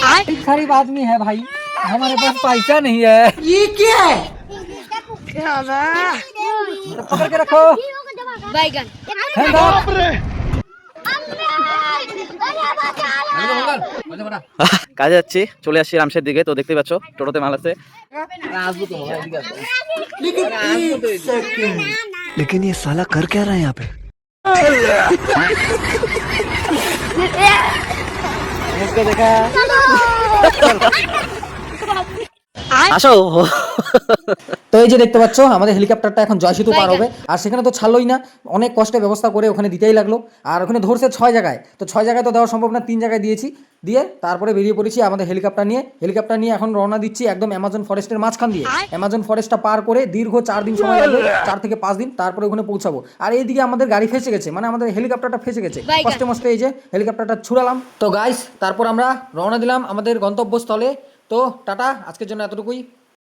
गरीब आदमी है भाई, हमारे पास पैसा नहीं है। ये क्या है? तो पकड़ के रखो। बैगन কাজে যাচ্ছি, চলে আসছি রামশের দিকে। তো দেখতে পাচ্ছ টোটোতে মাল আছে। लेकिन ये साला कर क्या रहा है यहाँ पे? আসো। তো এই যে দেখতে পাচ্ছ আমাদের হেলিকপ্টারটা এখন জয়সেতু পার হবে, আর সেখানে তো ছাড়লোই না, অনেক কষ্টে ব্যবস্থা করে ওখানে দিতেই লাগলো। আর ওখানে ধরছে 6 জায়গায়, তো 6 জায়গায় তো দেওয়া সম্ভব না, 3 জায়গায় দিয়েছি। দিয়ে তারপরে বেরিয়ে পড়েছি আমাদের হেলিকপ্টার নিয়ে এখন রওনা দিচ্ছি একদম অ্যামাজন ফরেস্টের মাঝখান দিয়ে। অ্যামাজন ফরেস্টটা পার করে দীর্ঘ 4 দিন সময় লাগবে, 4 থেকে 5 দিন, তারপরে ওখানে পৌঁছাবো। আর এইদিকে আমাদের গাড়ি ফেসে গেছে, মানে আমাদের হেলিকপ্টারটা ফেসে গেছে। কষ্টে মষ্টে এই যে হেলিকপ্টারটা ছুড়ালাম। তো গাইস, তারপর আমরা রওনা দিলাম আমাদের গন্তব্যস্থলে। তো টাটা, আজকের জন্য এতটুকুই।